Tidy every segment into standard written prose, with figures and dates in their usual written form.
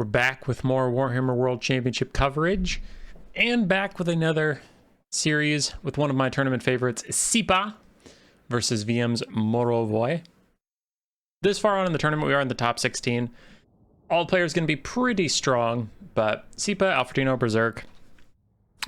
We're back with more Warhammer World Championship coverage, and back with another series with one of my tournament favorites, SiPa versus VM's Mirovoi. This far on in the tournament, we are in the top 16. All players going to be pretty strong, but SiPa, Alfredino, Berserk,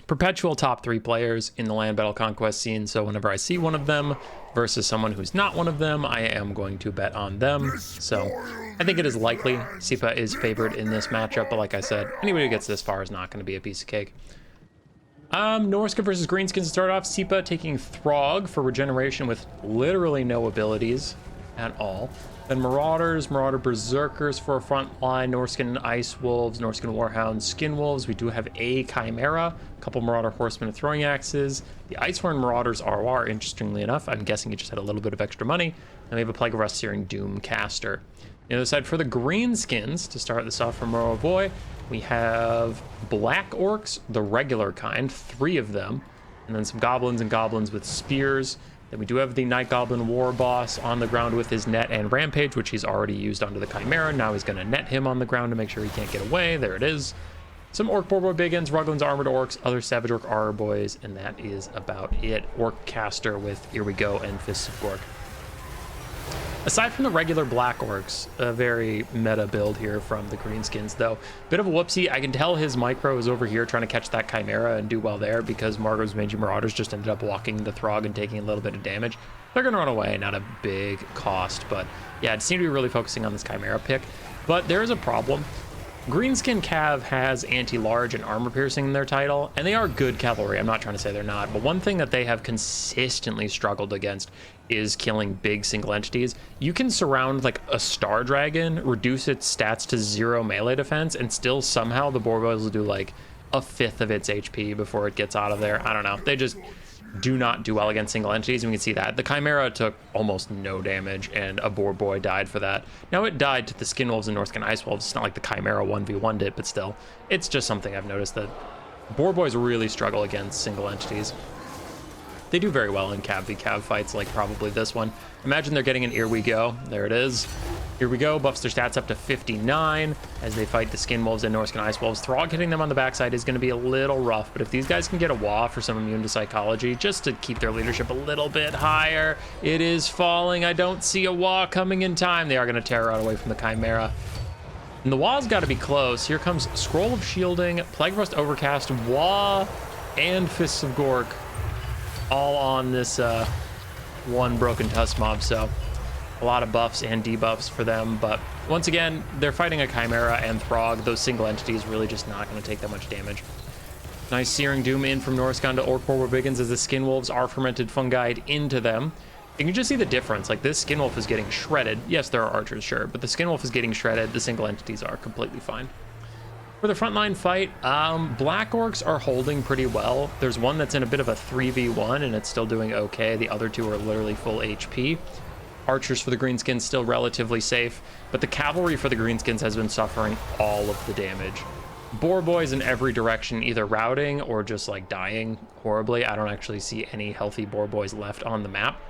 perpetual top 3 players in the land battle conquest scene, so whenever I see one of them versus someone who's not one of them, I am going to bet on them. So I think it is likely SiPa is favored in this matchup, but like I said, anybody who gets this far is not going to be a piece of cake. Norsca versus Greenskins to start off. SiPa taking Throg for regeneration with literally no abilities at all. Then Marauders, Marauder Berserkers for a front line, Norscan Ice Wolves, Norscan Warhounds, Skin Wolves. We do have a Chimera, a couple Marauder Horsemen with throwing axes. The Icehorn Marauders RR, interestingly enough, I'm guessing he just had a little bit of extra money. And we have a Plague of Rust Searing Doom caster. On the other side, for the Greenskins, to start this off from Mirovoi, we have Black Orcs, the regular kind, 3 of them, and then some Goblins and Goblins with spears. Then we do have the Night Goblin War Boss on the ground with his net and Rampage, which he's already used onto the Chimera. Now he's going to net him on the ground to make sure he can't get away. There it is. Some Orc Boarboy Biggins, Ruglins, Armored Orcs, other Savage Orc Armor Boys, and that is about it. Orc Caster with Here We Go and Fists of Gork. Aside from the regular Black Orcs, a very meta build here from the Greenskins, though. Bit of a whoopsie. I can tell his micro is over here trying to catch that Chimera and do well there because Margot's Mangy Marauders just ended up walking the Throg and taking a little bit of damage. They're going to run away, not a big cost, but yeah, it seemed to be really focusing on this Chimera pick. But there is a problem. Greenskin Cav has anti-large and armor piercing in their title, and they are good cavalry. I'm not trying to say they're not, but one thing that they have consistently struggled against is killing big single entities. You can surround like a Star Dragon, reduce its stats to 0 melee defense, and still somehow the Boarboys will do like 1/5 of its HP before it gets out of there. I don't know. They just do not do well against single entities, and we can see that. The Chimera took almost no damage, and a Boarboy died for that. Now, it died to the Skin Wolves and Norscan Ice Wolves. It's not like the Chimera 1v1'd it, but still, it's just something I've noticed that Boarboys really struggle against single entities. They do very well in Cav v Cav fights, like probably this one. Imagine they're getting an Here We Go. There it is. Here We Go buffs their stats up to 59 as they fight the Skin Wolves and Norscan Ice Wolves. Throg hitting them on the backside is going to be a little rough, but if these guys can get a Wa for some immune to psychology, just to keep their leadership a little bit higher, it is falling. I don't see a Wa coming in time. They are going to tear out away from the Chimera. And the Wa's got to be close. Here comes Scroll of Shielding, Plague of Rust Overcast, Wa, and Fists of Gork, all on this one Broken Tusk mob, so a lot of buffs and debuffs for them. But once again, they're fighting a Chimera and Throg. Those single entities really just not going to take that much damage. Nice Searing Doom in from Norsca to Orc Boarboy Biggins as the Skin Wolves are fermented fungi into them. You can just see the difference. Like, this Skin Wolf is getting shredded. Yes, there are archers, sure, but the Skin Wolf is getting shredded. The single entities are completely fine. For the frontline fight, Black Orcs are holding pretty well. There's one that's in a bit of a 3v1 and it's still doing okay. The other 2 are literally full HP. Archers for the Greenskins still relatively safe, but the cavalry for the Greenskins has been suffering all of the damage. Boarboys in every direction, either routing or just like dying horribly. I don't actually see any healthy Boarboys left on the map.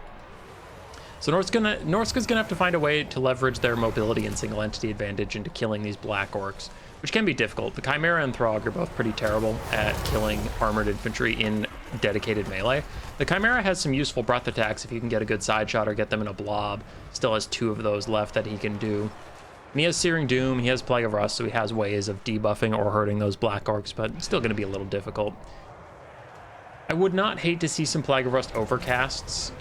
So Norsca's gonna have to find a way to leverage their mobility and single entity advantage into killing these Black Orcs, which can be difficult. The Chimera and Throg are both pretty terrible at killing armored infantry in dedicated melee. The Chimera has some useful breath attacks if you can get a good side shot or get them in a blob. Still has 2 of those left that he can do. And he has Searing Doom, he has Plague of Rust, so he has ways of debuffing or hurting those Black Orcs, but it's still going to be a little difficult. I would not hate to see some Plague of Rust overcasts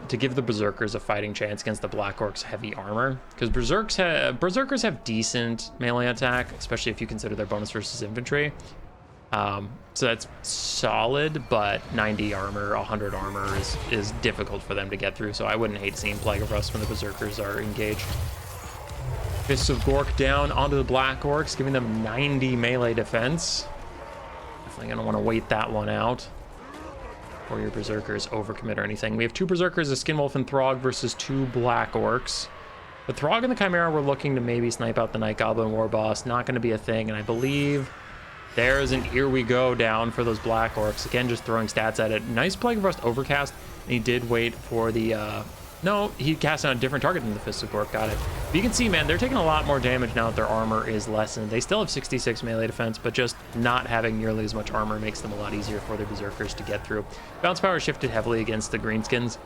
to give the Berserkers a fighting chance against the Black Orcs' heavy armor, because Berserkers have decent melee attack, especially if you consider their bonus versus infantry. So that's solid, but 90 armor, 100 armor is difficult for them to get through, so I wouldn't hate seeing Plague of Rust when the Berserkers are engaged. Fists of Gork down onto the Black Orcs, giving them 90 melee defense. Definitely going to want to wait that one out or your Berserkers overcommit or anything. We have 2 Berserkers, a Skin Wolf and Throg versus 2 Black Orcs. The Throg and the Chimera were looking to maybe snipe out the Night Goblin War Boss. Not going to be a thing, and I believe there's an Here We Go down for those Black Orcs. Again, just throwing stats at it. Nice Plague of Rust Overcast, and he did wait for the No, he cast on a different target than the Fist of Gork. Got it. But you can see, man, they're taking a lot more damage now that their armor is lessened. They still have 66 melee defense, but just not having nearly as much armor makes them a lot easier for their berserkers to get through. Bounce power shifted heavily against the Greenskins.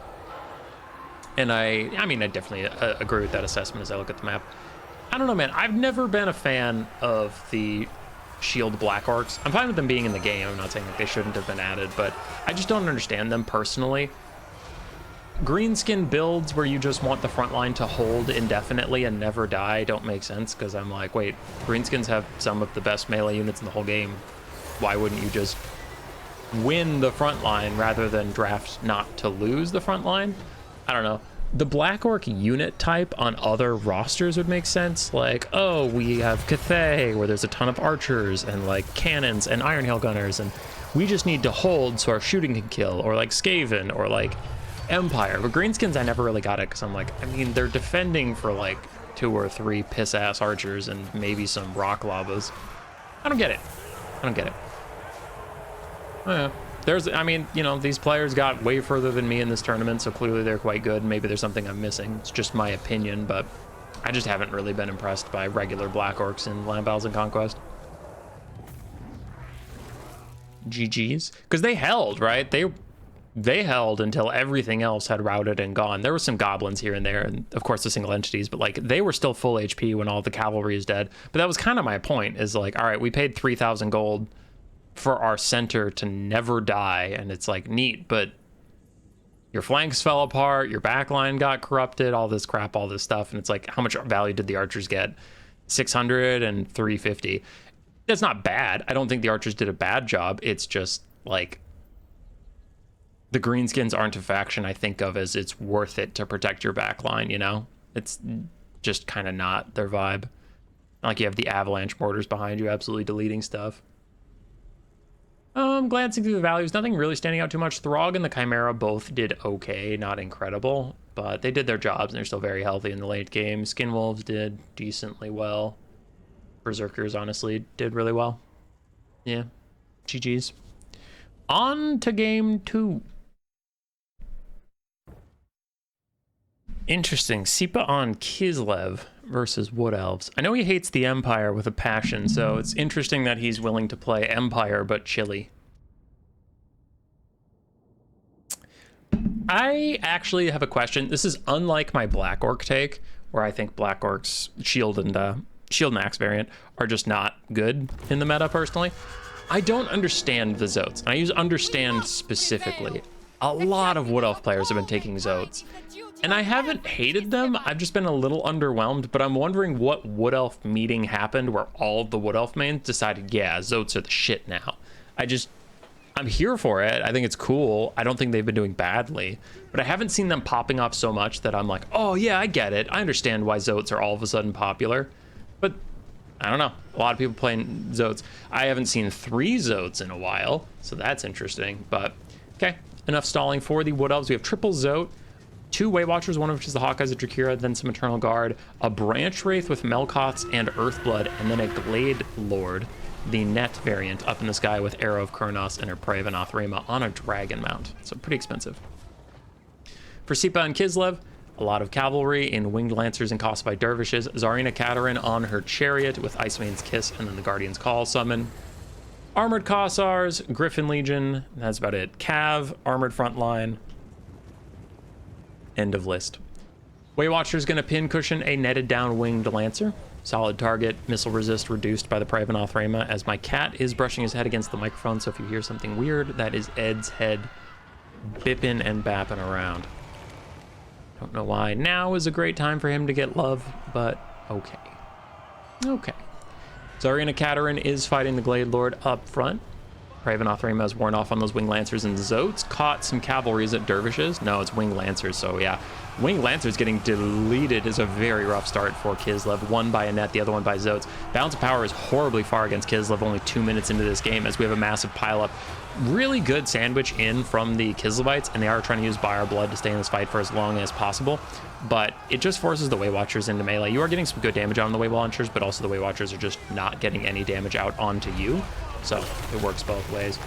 And I mean, I definitely agree with that assessment as I look at the map. I don't know, man. I've never been a fan of the shield black orcs. I'm fine with them being in the game. I'm not saying that they shouldn't have been added, but I just don't understand them personally. Greenskin builds where you just want the front line to hold indefinitely and never die don't make sense, because I'm like, wait, Greenskins have some of the best melee units in the whole game. Why wouldn't you just win the front line rather than draft not to lose the front line? I don't know. The Black Orc unit type on other rosters would make sense. Like, oh, we have Cathay, where there's a ton of archers and like cannons and iron hail gunners, and we just need to hold so our shooting can kill, or like Skaven, or like Empire. But Greenskins, I never really got it, because I'm like, I mean, they're defending for like 2 or 3 piss-ass archers and maybe some rock lavas. I don't get it. I don't get it. Yeah. There's, I mean, you know, these players got way further than me in this tournament, so clearly they're quite good. Maybe there's something I'm missing. It's just my opinion, but I just haven't really been impressed by regular Black Orcs in Land Battles and Conquest. GG's. Because they held, right? They held until everything else had routed and gone. There were some goblins here and there, and of course the single entities, but like they were still full HP when all the cavalry is dead. But that was kind of my point, is like, all right, we paid 3,000 gold for our center to never die, and it's like neat, but your flanks fell apart, your backline got corrupted, all this crap, all this stuff, and it's like, how much value did the archers get? 600 and 350. That's not bad. I don't think the archers did a bad job. It's just like the Greenskins aren't a faction I think of as it's worth it to protect your backline, you know? It's just kind of not their vibe. Not like you have the avalanche mortars behind you absolutely deleting stuff. Glancing through the values, nothing really standing out too much. Throg and the Chimera both did okay, not incredible, but they did their jobs and they're still very healthy in the late game. Skinwolves did decently well. Berserkers, honestly, did really well. Yeah, GG's. On to game 2. Interesting. SiPa on Kislev versus Wood Elves. I know he hates the Empire with a passion, so it's interesting that he's willing to play Empire but chilly. I actually have a question. This is unlike my Black Orc take, where I think Black Orcs Shield and Axe variant are just not good in the meta personally. I don't understand the Tzeentch. I use understand specifically. A lot of Wood Elf players have been taking Tzeentch, and I haven't hated them. I've just been a little underwhelmed, but I'm wondering what Wood Elf meeting happened where all of the Wood Elf mains decided, yeah, Tzeentch are the shit now. I'm here for it. I think it's cool. I don't think they've been doing badly, but I haven't seen them popping off so much that I'm like, oh yeah, I get it. I understand why Tzeentch are all of a sudden popular, but I don't know. A lot of people playing Tzeentch. I haven't seen 3 Tzeentch in a while, so that's interesting, but okay. Enough stalling for the Wood Elves. We have triple Tzeentch, 2 Weight Watchers, one of which is the Hawkeyes of Drakira, then some Eternal Guard, a Branch Wraith with Melkoths and Earthblood, and then a Glade Lord, the net variant, up in the sky with Arrow of Kurnos and her Prey of Anathrema on a Dragon Mount. So pretty expensive. For SiPa and Kislev, a lot of cavalry in Winged Lancers and Kosovo Dervishes, Tsarina Katerin on her Chariot with Iceman's Kiss and then the Guardian's Call summon. Armored Kossars, Griffin Legion, that's about it. Cav, Armored Frontline. End of list. Weight Watcher's gonna pin cushion a netted down Winged Lancer. Solid target, missile resist reduced by the Prey of Anathrema, as my cat is brushing his head against the microphone, so if you hear something weird, that is Ed's head bipping and bapping around. Don't know why now is a great time for him to get love, but okay. Okay. Tsarina Katerin is fighting the Glade Lord up front. Prey of Anathrema has worn off on those Winged Lancers, and Tzeentch caught some cavalries at Dervishes. No, it's Winged Lancers, so yeah. Winged Lancers getting deleted is a very rough start for Kislev. One by Annette, the other one by Tzeentch. Balance of power is horribly far against Kislev, only 2 minutes into this game, as we have a massive pileup. Really good sandwich in from the Kislevites, and they are trying to use Buyer Blood to stay in this fight for as long as possible, but it just forces the Weight Watchers into melee. You are getting some good damage on the Weight Watchers, but also the Weight Watchers are just not getting any damage out onto you, so it works both ways.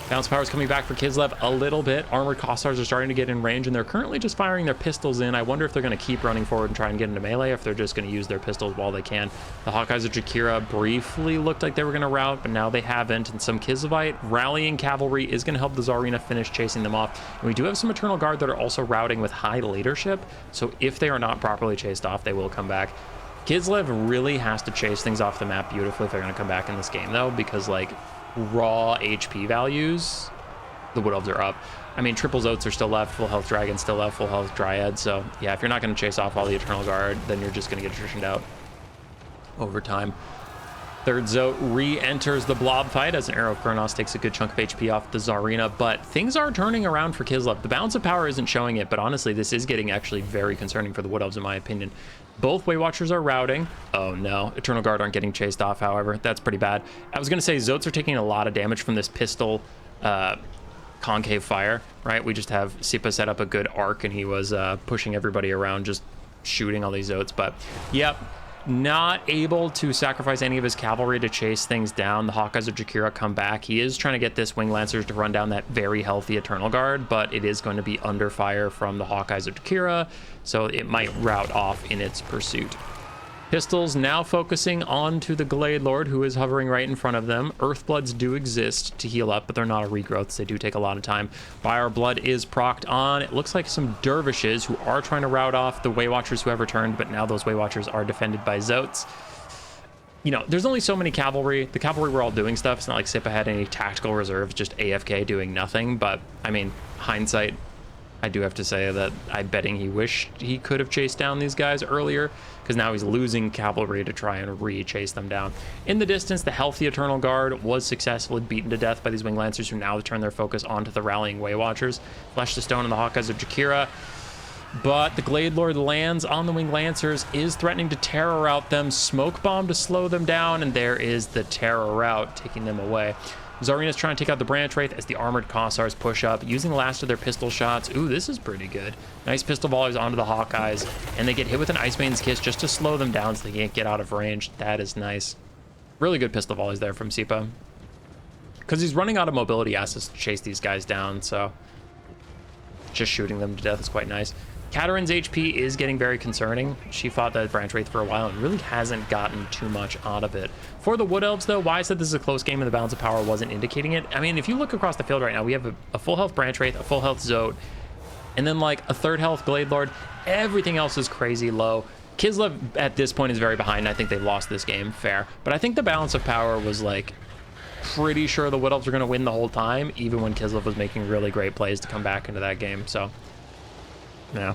Bounce power is coming back for Kislev a little bit. Armored Kossars are starting to get in range, and they're currently just firing their pistols in. I wonder if they're going to keep running forward and try and get into melee, or if they're just going to use their pistols while they can. The Hawkeyes of Jakira briefly looked like they were going to rout, but now they haven't. And some Kislevite rallying cavalry is going to help the Tsarina finish chasing them off. And we do have some Eternal Guard that are also routing with high leadership, so if they are not properly chased off, they will come back. Kislev really has to chase things off the map beautifully if they're going to come back in this game, though, because, like, raw HP values, the Wood Elves are up. I mean, triple Zoats are still left, full health Dragons still left, full health Dryad. So yeah, if you're not going to chase off all the Eternal Guard, then you're just going to get attritioned out over time. Third Zoat re-enters the blob fight as an Arrow of Kronos takes a good chunk of HP off the Tsarina, but things are turning around for Kislev. The balance of power isn't showing it, but honestly, this is getting actually very concerning for the Wood Elves, in my opinion. Both Way Watchers are routing. Oh no, Eternal Guard aren't getting chased off, however. That's pretty bad. I was going to say Zoats are taking a lot of damage from this pistol concave fire, right? We just have SiPa set up a good arc, and he was pushing everybody around, just shooting all these Zoats. But yep, not able to sacrifice any of his cavalry to chase things down. The Hawkeyes of Jakira come back. He is trying to get this Wing Lancers to run down that very healthy Eternal Guard, but it is going to be under fire from the Hawkeyes of Jakira, so it might rout off in its pursuit. Pistols now focusing on to the Glade Lord, who is hovering right in front of them. Earthbloods do exist to heal up, but they're not a regrowth, so they do take a lot of time. Fire Blood is procced on. It looks like some dervishes who are trying to rout off the Way Watchers who have returned, but now those Way Watchers are defended by Zoats. You know, there's only so many cavalry. The cavalry were all doing stuff. It's not like SiPa had any tactical reserves, just AFK doing nothing. But, I mean, hindsight, I do have to say that I'm betting he wished he could have chased down these guys earlier, because now he's losing cavalry to try and re-chase them down. In the distance, the healthy Eternal Guard was successfully beaten to death by these Wing Lancers, who now turn their focus onto the rallying Way Watchers. Flesh to Stone and the Hawkeyes of Jakira. But the Glade Lord lands on the Wing Lancers, is threatening to terror rout them, smoke bomb to slow them down, and there is the terror rout taking them away. Tsarina's trying to take out the Branch Wraith as the Armored Kossars push up, using the last of their pistol shots. Ooh, this is pretty good. Nice pistol volleys onto the Hawkeyes, and they get hit with an Iceman's Kiss just to slow them down so they can't get out of range. That is nice. Really good pistol volleys there from SiPa, because he's running out of mobility assets to chase these guys down, so just shooting them to death is quite nice. Katarin's HP is getting very concerning. She fought that Branch Wraith for a while and really hasn't gotten too much out of it. For the Wood Elves, though, why I said this is a close game and the balance of power wasn't indicating it. I mean, if you look across the field right now, we have a full health Branch Wraith, a full health Zoat, and then like a third health Glade Lord. Everything else is crazy low. Kislev at this point is very behind. I think they've lost this game, fair. But I think the balance of power was like pretty sure the Wood Elves were going to win the whole time, even when Kislev was making really great plays to come back into that game. So yeah.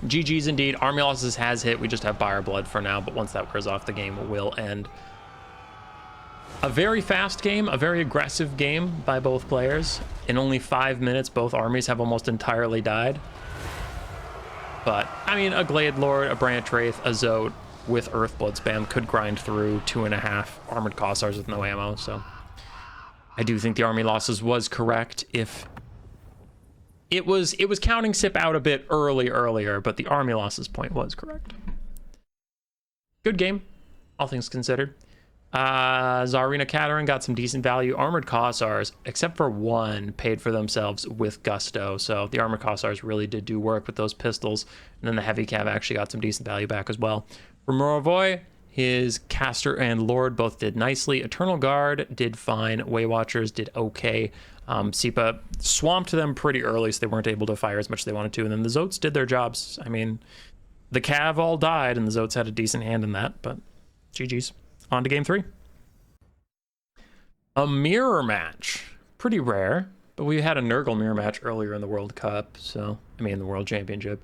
GG's indeed. Army losses has hit. We just have Fire Blood for now, but once that wears off, the game will end. A very fast game, a very aggressive game by both players. In only 5 minutes, both armies have almost entirely died. But, I mean, a Glade Lord, a Branch Wraith, a Zoat with Earthblood spam could grind through 2.5 Armored Kossars with no ammo, so I do think the army losses was correct. If it was counting SiP out a bit earlier, but the army losses point was correct. Good game, all things considered. Tsarina Katarin got some decent value. Armored Kossars, except for one, paid for themselves with gusto. So the Armored Kossars really did do work with those pistols. And then the Heavy Cav actually got some decent value back as well. For Mirovoi, his Caster and Lord both did nicely. Eternal Guard did fine. Way Watchers did okay. SiPa swamped them pretty early, so they weren't able to fire as much as they wanted to. And then the Zoats did their jobs. I mean, the Cav all died, and the Zoats had a decent hand in that. But GG's. On to game 3. A mirror match. Pretty rare, but we had a Nurgle mirror match earlier in the World Cup, so, I mean, the World Championship.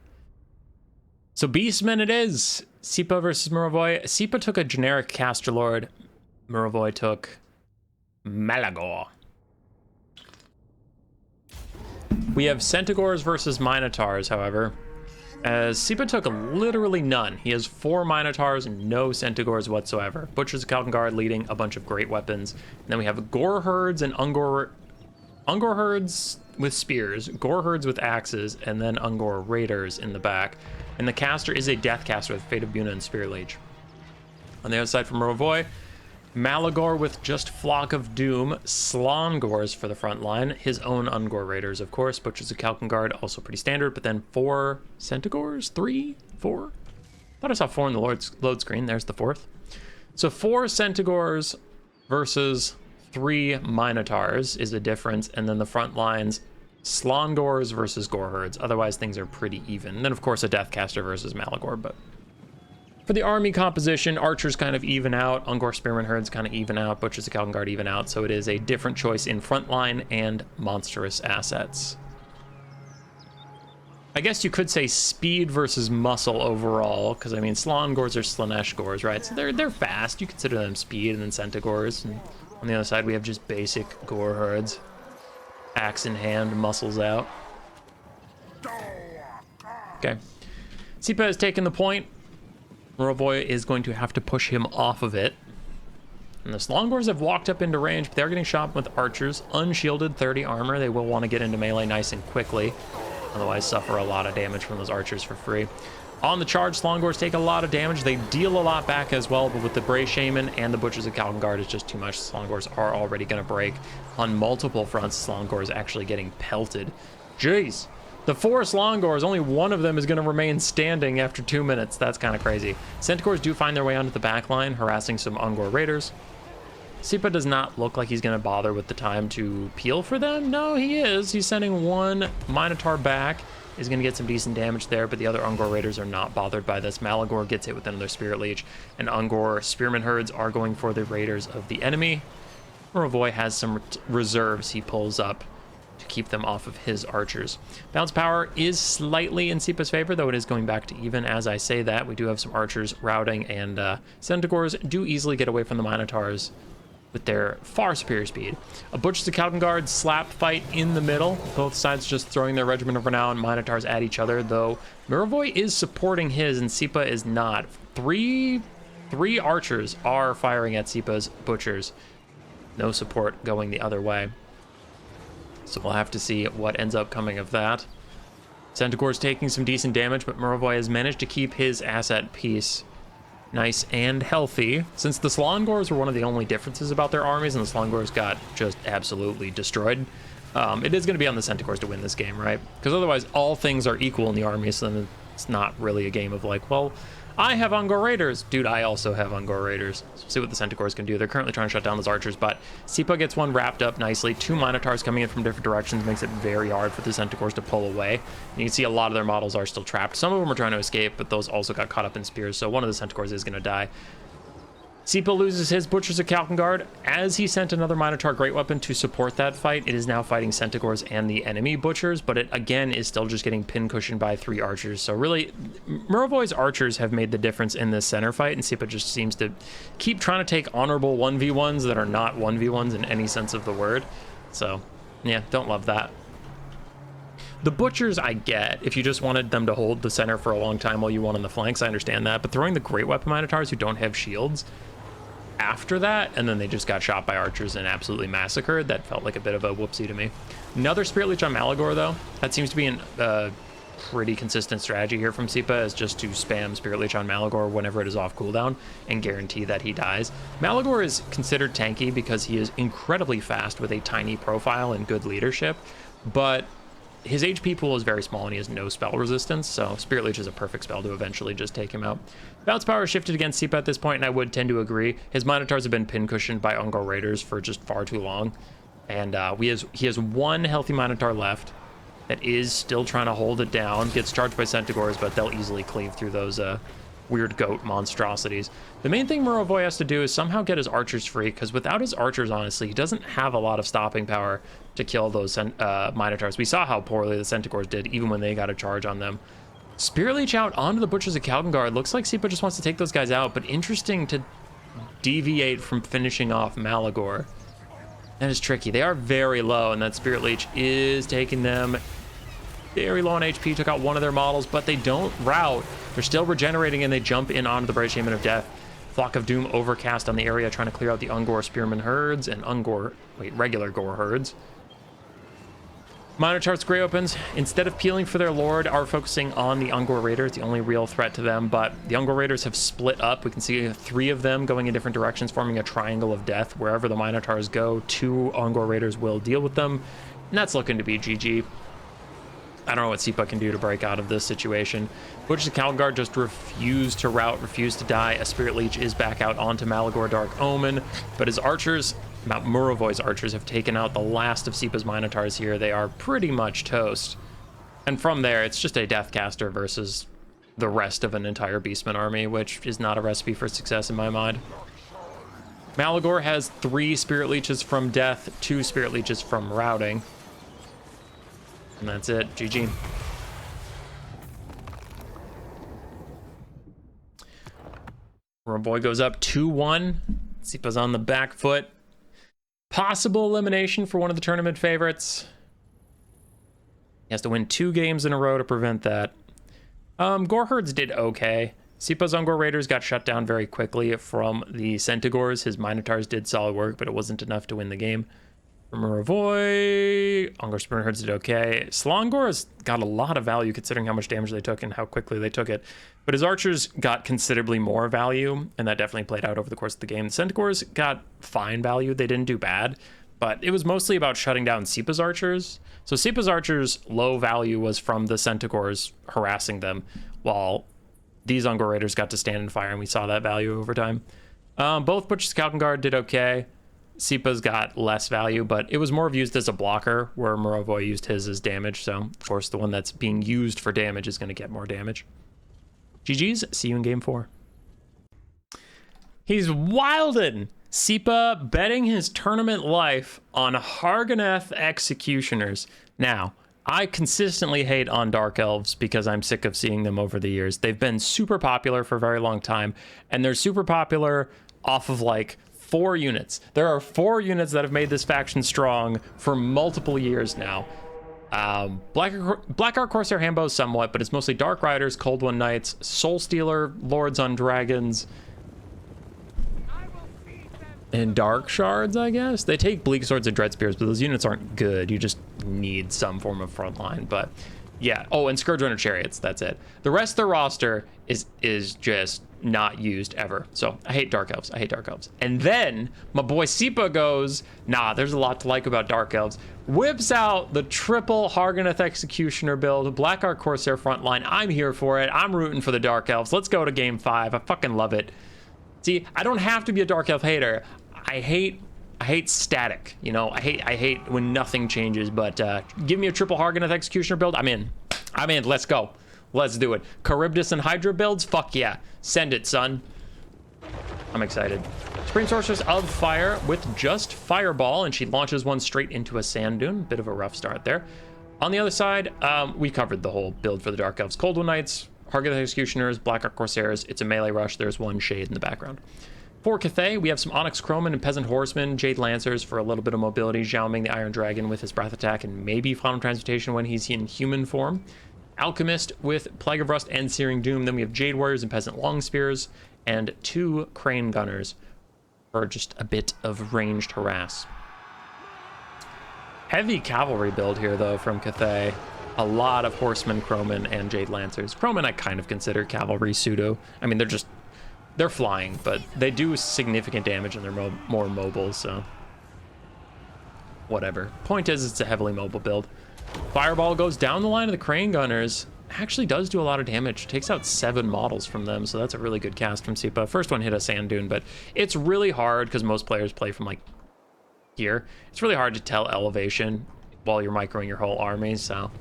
So Beastmen it is. SiPa versus Mirovoi. SiPa took a generic Caster Lord. Mirovoi took Malagor. We have Centaurs versus Minotaurs, however. As SiPa took literally none. He has 4 Minotaurs and no Centaurs whatsoever. Butchers of Kalkengard leading a bunch of great weapons. And then we have Gore Herds and Ungor Herds with spears, Gore Herds with axes, and then Ungor Raiders in the back. And the caster is a Death Caster with Fate of Buna and Spear Leech. On the other side from Mirovoi, Malagor with just Flock of Doom, Slongors for the front line, his own Ungor Raiders, of course, Butchers of Kalkengard, also pretty standard, but then 4 Centigors? 3? 4? Thought I saw 4 in the load screen. There's the 4th. So 4 Centigors versus 3 Minotaurs is the difference, and then the front lines, Slongors versus Goreherds. Otherwise, things are pretty even. And then, of course, a Deathcaster versus Malagor, but for the army composition, archers kind of even out, Ungor Spearman herds kind of even out, Butchers of Kalkengard even out, so it is a different choice in frontline and monstrous assets. I guess you could say speed versus muscle overall, because I mean Slongors are Slanesh-gors, right? So they're fast. You consider them speed, and then Centigors. And on the other side, we have just basic Gore herds, axe in hand, muscles out. Okay, SiPa has taken the point. Mirovoi is going to have to push him off of it. And the Slongors have walked up into range, but they're getting shot with archers. Unshielded 30 armor. They will want to get into melee nice and quickly. Otherwise suffer a lot of damage from those archers for free. On the charge, Slongors take a lot of damage. They deal a lot back as well, but with the Bray Shaman and the Butchers of Kalkengard, it's just too much. Slongors are already going to break. On multiple fronts, Slongors actually getting pelted. Jeez. The 4 Slongors, only one of them is going to remain standing after 2 minutes. That's kind of crazy. Centigors do find their way onto the back line, harassing some Ungor Raiders. SiPa does not look like he's going to bother with the time to peel for them. No, he is. He's sending 1 Minotaur back. He's going to get some decent damage there, but the other Ungor Raiders are not bothered by this. Malagor gets hit with another Spirit Leech, and Ungor Spearman herds are going for the Raiders of the enemy. Mirovoi has some reserves he pulls up to keep them off of his archers. Bounce power is slightly in SiPa's favor, though it is going back to even. As I say that, we do have some archers routing, and Centigors do easily get away from the Minotaurs with their far superior speed. A Butchers of Kalkengard slap fight in the middle. Both sides just throwing their Regiment of Renown Minotaurs at each other, though Mirovoi is supporting his and SiPa is not. Three archers are firing at SiPa's Butchers. No support going the other way. So we'll have to see what ends up coming of that. Centigor's taking some decent damage, but Mirovoi has managed to keep his asset piece nice and healthy. Since the Slongors were one of the only differences about their armies, and the Slongors got just absolutely destroyed, it is going to be on the Centigors to win this game, right? Because otherwise, all things are equal in the army, so then it's not really a game of like, well, I have Ungor Raiders. Dude, I also have Ungor Raiders. So we'll see what the Centigors can do. They're currently trying to shut down those archers, but SiPa gets one wrapped up nicely. 2 Minotaurs coming in from different directions makes it very hard for the Centigors to pull away. And you can see a lot of their models are still trapped. Some of them are trying to escape, but those also got caught up in spears, so one of the Centigors is going to die. SiPa loses his Butchers of Kalkengard. As he sent another Minotaur Great Weapon to support that fight, it is now fighting Centigors and the enemy Butchers, but it again is still just getting pincushioned by 3 archers. So really, Mirovoi's archers have made the difference in this center fight, and SiPa just seems to keep trying to take honorable 1v1s that are not 1v1s in any sense of the word. So yeah, don't love that. The Butchers I get. If you just wanted them to hold the center for a long time while you won on the flanks, I understand that. But throwing the Great Weapon Minotaurs who don't have shields after that, and then they just got shot by archers and absolutely massacred, that felt like a bit of a whoopsie to me. Another Spirit Leech on Malagor, though. That seems to be a pretty consistent strategy here from SiPa, is just to spam Spirit Leech on Malagor whenever it is off cooldown and guarantee that he dies. Malagor is considered tanky because he is incredibly fast with a tiny profile and good leadership, but his HP pool is very small and he has no spell resistance, so Spirit Leech is a perfect spell to eventually just take him out. Bounce power shifted against SiPa at this point, and I would tend to agree. His Minotaurs have been pincushioned by Ungor Raiders for just far too long, and he has 1 healthy Minotaur left that is still trying to hold it down. Gets charged by Centigors, but they'll easily cleave through those weird goat monstrosities. The main thing Mirovoi has to do is somehow get his archers free, because without his archers, honestly, he doesn't have a lot of stopping power to kill those Minotaurs. We saw how poorly the Centigors did, even when they got a charge on them. Spirit Leech out onto the Butchers of Kalkengard. Looks like SiPa just wants to take those guys out, but interesting to deviate from finishing off Malagor. That is tricky. They are very low, and that Spirit Leech is taking them very low on HP. Took out one of their models, but they don't rout. They're still regenerating, and they jump in onto the Bray Shaman of Death. Flock of Doom overcast on the area, trying to clear out the Ungor Spearman herds and regular Gore herds. Minotaur's Grey Opens, instead of peeling for their lord, are focusing on the Ungor Raiders, the only real threat to them, but the Ungor Raiders have split up. We can see 3 of them going in different directions, forming a triangle of death. Wherever the Minotaurs go, 2 Ungor Raiders will deal with them, and that's looking to be GG. I don't know what SiPa can do to break out of this situation. Butch the Calguard just refused to rout, refused to die. A Spirit Leech is back out onto Malagor Dark Omen, but his archers, Mirovoi's archers, have taken out the last of SiPa's Minotaurs here. They are pretty much toast. And from there, it's just a Deathcaster versus the rest of an entire Beastmen army, which is not a recipe for success in my mind. Malagor has 3 Spirit Leeches from death, 2 Spirit Leeches from routing. And that's it. GG. Mirovoi goes up 2-1. SiPa's on the back foot. Possible elimination for one of the tournament favorites. He has to win 2 games in a row to prevent that. Goreherds did okay. SiPa's Ungor Raiders got shut down very quickly from the Centaurs. His Minotaurs did solid work, but it wasn't enough to win the game. For Mirovoi, Ungor Sprinterherds did okay. Slongor has got a lot of value considering how much damage they took and how quickly they took it. But his archers got considerably more value, and that definitely played out over the course of the game. The Centaurs got fine value. They didn't do bad, but it was mostly about shutting down SiPa's archers. So SiPa's archers' low value was from the Centaurs harassing them, while these Ungor Raiders got to stand and fire, and we saw that value over time. Both Butch's Calguard did okay. SiPa's got less value, but it was more used as a blocker, where Mirovoi used his as damage. So, of course, the one that's being used for damage is going to get more damage. GG's. See you in game 4. He's wildin'. SiPa betting his tournament life on Harganeth Executioners. Now, I consistently hate on Dark Elves because I'm sick of seeing them over the years. They've been super popular for a very long time, and they're super popular off of like 4 units. There are 4 units that have made this faction strong for multiple years now. Blackheart Corsair Hambo somewhat, but it's mostly Dark Riders, Cold One Knights, Soul Stealer, Lords on Dragons, and Dark Shards, I guess. They take Bleak Swords and Dread Spears, but those units aren't good. You just need some form of frontline. But yeah. Oh, and Scourge Runner Chariots. That's it. The rest of the roster is just not used ever. So I hate Dark Elves. I hate Dark Elves. And then my boy SiPa goes, nah, there's a lot to like about Dark Elves. Whips out the triple Harganeth Executioner build, Blackheart Corsair frontline. I'm here for it. I'm rooting for the Dark Elves. Let's go to game 5. I fucking love it. See, I don't have to be a Dark Elf hater. I hate static, you know. I hate when nothing changes, but give me a triple Harganeth Executioner build. I'm in. Let's go. Let's do it. Charybdis and Hydra builds? Fuck yeah. Send it, son. I'm excited. Supreme Sorceress of Fire with just Fireball, and she launches one straight into a sand dune. Bit of a rough start there. On the other side, we covered the whole build for the Dark Elves. Cold One Knights, Harganeth Executioners, Blackheart Corsairs. It's a melee rush. There's one shade in the background. For Cathay, we have some Onyx Crowmen and Peasant Horsemen, Jade Lancers for a little bit of mobility, Zhao Ming the Iron Dragon with his Breath Attack, and maybe Final Transmutation when he's in human form. Alchemist with Plague of Rust and Searing Doom. Then we have Jade Warriors and Peasant Long Spears, and 2 Crane Gunners for just a bit of ranged harass. Heavy cavalry build here, though, from Cathay. A lot of Horsemen, Crowmen, and Jade Lancers. Crowmen I kind of consider cavalry pseudo. I mean, they're flying, but they do significant damage and they're more mobile, so whatever. Point is, it's a heavily mobile build. Fireball goes down the line of the Crane Gunners. Actually does do a lot of damage. Takes out 7 models from them, so that's a really good cast from SiPa. First one hit a sand dune, but it's really hard because most players play from like here. It's really hard to tell elevation while you're microing your whole army, so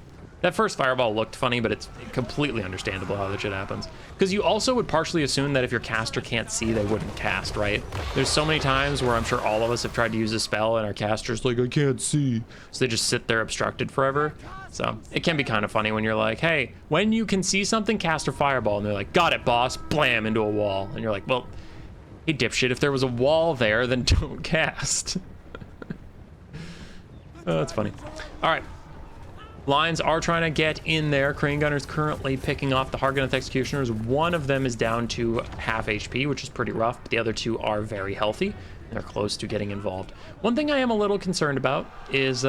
that first fireball looked funny, but it's completely understandable how that shit happens. Because you also would partially assume that if your caster can't see, they wouldn't cast, right? There's so many times where I'm sure all of us have tried to use a spell and our caster's like, I can't see. So they just sit there obstructed forever. So it can be kind of funny when you're like, hey, when you can see something, cast a fireball. And they're like, got it, boss. Blam, into a wall. And you're like, well, hey, dipshit, if there was a wall there, then don't cast. Oh, that's funny. All right. Lines are trying to get in there. Crane Gunner's currently picking off the Harganeth Executioners. One of them is down to half HP, which is pretty rough, but the other 2 are very healthy, and they're close to getting involved. One thing I am a little concerned about is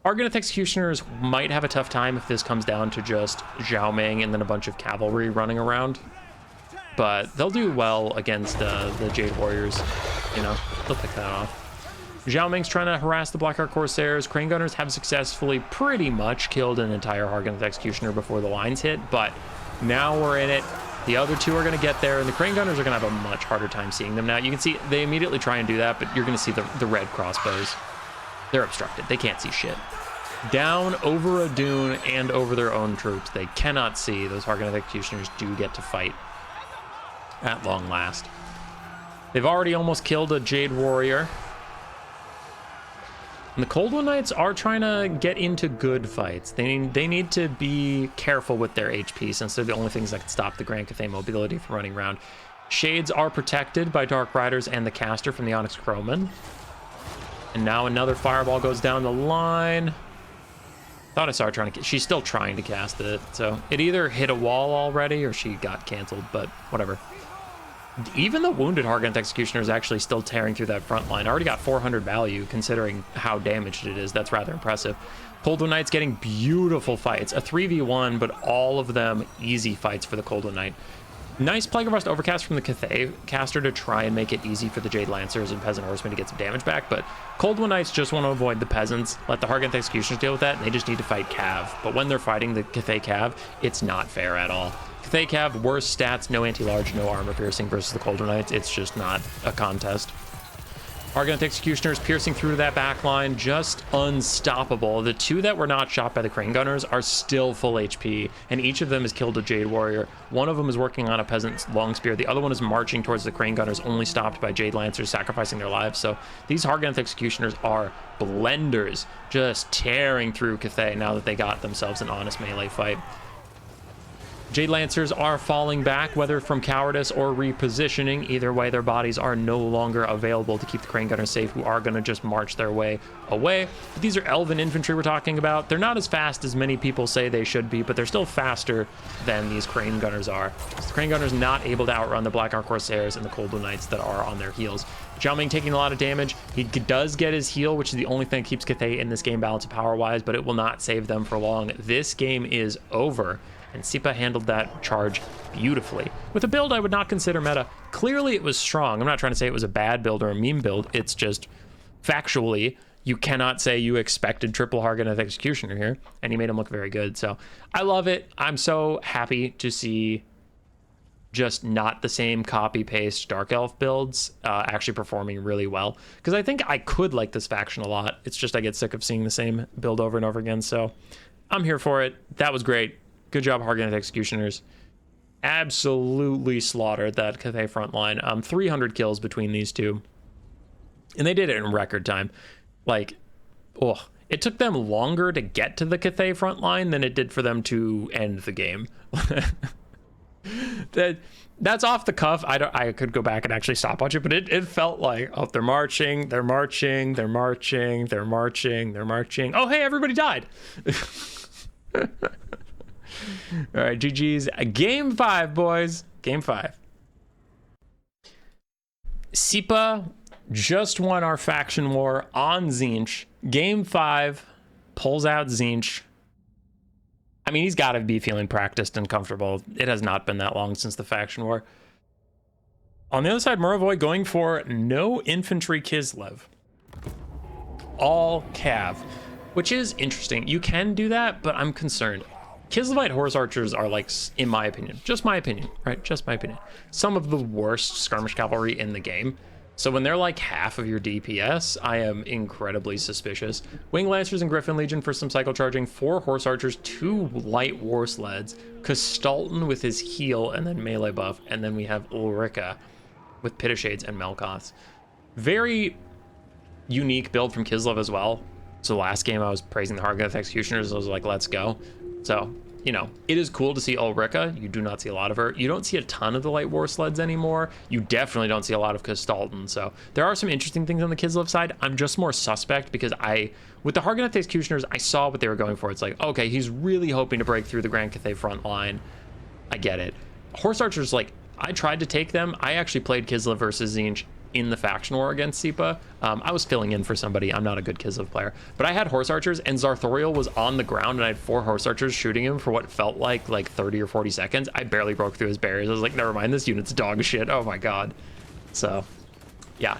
Argonath Executioners might have a tough time if this comes down to just Zhao Ming and then a bunch of cavalry running around. But they'll do well against the Jade Warriors. You know, they'll pick that off. Zhao Ming's trying to harass the Black Ark Corsairs. Crane Gunners have successfully pretty much killed an entire Argonath Executioner before the lines hit, but now we're in it. The other two are going to get there, and the Crane Gunners are going to have a much harder time seeing them now. You can see they immediately try and do that, but you're going to see the red crossbows. They're obstructed. They can't see shit. Down over a dune and over their own troops. They cannot see. Those Argonath Executioners do get to fight at long last. They've already almost killed a Jade Warrior. And the Cold One Knights are trying to get into good fights. They need to be careful with their HP, since they're the only things that can stop the Grand Cathay mobility from running around. Shades are protected by Dark Riders and the caster from the Onyx Crowman. And now another fireball goes down the line. Thought I saw her trying to... She's still trying to cast it, so it either hit a wall already or she got canceled, but whatever. Even the wounded Argonath Executioner is actually still tearing through that front line. I already got 400 value, considering how damaged it is. That's rather impressive. Cold One Knight's getting beautiful fights. A 3v1, but all of them easy fights for the Cold One Knight. Nice Plague of Rust Overcast from the Cathay caster to try and make it easy for the Jade Lancers and Peasant Horsemen to get some damage back, but Cold One Knights just want to avoid the Peasants, let the Argonath Executioners deal with that, and they just need to fight Cav. But when they're fighting the Cathay Cav, it's not fair at all. Cathay Cav, worse stats, no anti-large, no armor piercing versus the Cold One Knights. It's just not a contest. Argonath Executioners piercing through that back line, just unstoppable. The two that were not shot by the Crane Gunners are still full HP, and each of them has killed a Jade Warrior. One of them is working on a Peasant's Long Spear. The other one is marching towards the Crane Gunners, only stopped by Jade Lancers sacrificing their lives. So these Argonath Executioners are blenders, just tearing through Cathay now that they got themselves an honest melee fight. Jade Lancers are falling back, whether from cowardice or repositioning. Either way, their bodies are no longer available to keep the Crane Gunners safe, who are going to just march their way away. But these are Elven infantry we're talking about. They're not as fast as many people say they should be, but they're still faster than these Crane Gunners are. So the Crane Gunners not able to outrun the Black Ark Corsairs and the Cold One Knights that are on their heels. Zhao Ming taking a lot of damage. He does get his heal, which is the only thing that keeps Cathay in this game balance of power-wise, but it will not save them for long. This game is over. And SiPa handled that charge beautifully. With a build I would not consider meta. Clearly it was strong. I'm not trying to say it was a bad build or a meme build. It's just factually, you cannot say you expected triple Argonath Executioner here. And he made him look very good. So I love it. I'm so happy to see just not the same copy-paste Dark Elf builds actually performing really well. Because I think I could like this faction a lot. It's just I get sick of seeing the same build over and over again. So I'm here for it. That was great. Good job, Argonath Executioners. Absolutely slaughtered that Cathay front line. 300 kills between these two. And they did it in record time. Like, oh, it took them longer to get to the Cathay front line than it did for them to end the game. That's off the cuff. I could go back and actually stopwatch it, but it felt like, oh, they're marching, they're marching, they're marching, they're marching, they're marching. Oh, hey, everybody died. All right, GG's. Game 5, boys. Game 5. SiPa just won our faction war on Tzeentch. Game 5, pulls out Tzeentch. I mean, he's got to be feeling practiced and comfortable. It has not been that long since the faction war. On the other side, Mirovoi going for no infantry Kislev. All cav, which is interesting. You can do that, but I'm concerned. Kislevite horse archers are, like, in my opinion, just my opinion, right? Just my opinion, some of the worst skirmish cavalry in the game. So when they're like half of your DPS, I am incredibly suspicious. Wing Lancers and Griffin Legion for some cycle charging, 4 horse archers, 2 light war sleds, Kastalton with his heal and then melee buff, and then we have Ulrika with Pitishades and Melkoths. Very unique build from Kislev as well. So last game I was praising the Argonath Executioners. I was like, let's go. So, you know, it is cool to see Ulrika. You do not see a lot of her. You don't see a ton of the light war sleds anymore. You definitely don't see a lot of Kastalton. So there are some interesting things on the Kislev side. I'm just more suspect because with the Argonath Executioners, I saw what they were going for. It's like, okay, he's really hoping to break through the Grand Cathay front line. I get it. Horse archers, like, I tried to take them. I actually played Kislev versus Tzeentch in the faction war against SiPa. I was filling in for somebody. I'm not a good Kislev player, but I had horse archers, and Zarthoriel was on the ground, and I had 4 horse archers shooting him for what felt like 30 or 40 seconds. I barely broke through his barriers. I was like, never mind, this unit's dog shit. Oh my god. So yeah,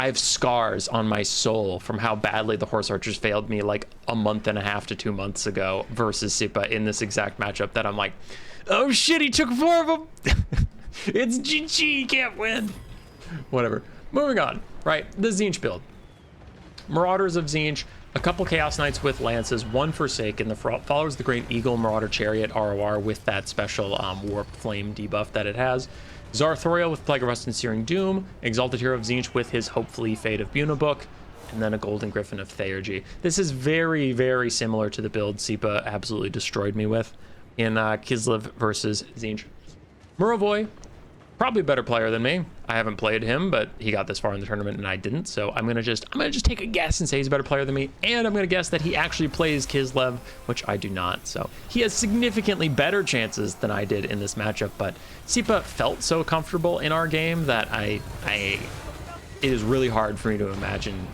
I have scars on my soul from how badly the horse archers failed me like a month and a half to 2 months ago versus SiPa in this exact matchup, that I'm like, oh shit, he took 4 of them. It's GG, he can't win. Whatever. Moving on, right? The Tzeentch build. Marauders of Tzeentch, a couple Chaos Knights with lances, 1 Forsaken. The follows the Great Eagle Marauder Chariot ROR with that special Warp Flame debuff that it has. Zarthoriel with Plague of Rust and Searing Doom, Exalted Hero of Tzeentch with his hopefully Fate of Buna book, and then a Golden Griffin of Theurgy. This is very, very similar to the build SiPa absolutely destroyed me with in Kislev versus Tzeentch. Mirovoi, probably a better player than me. I haven't played him, but he got this far in the tournament and I didn't. So I'm gonna just take a guess and say he's a better player than me, and I'm gonna guess that he actually plays Kislev, which I do not. So he has significantly better chances than I did in this matchup. But SiPa felt so comfortable in our game that it is really hard for me to imagine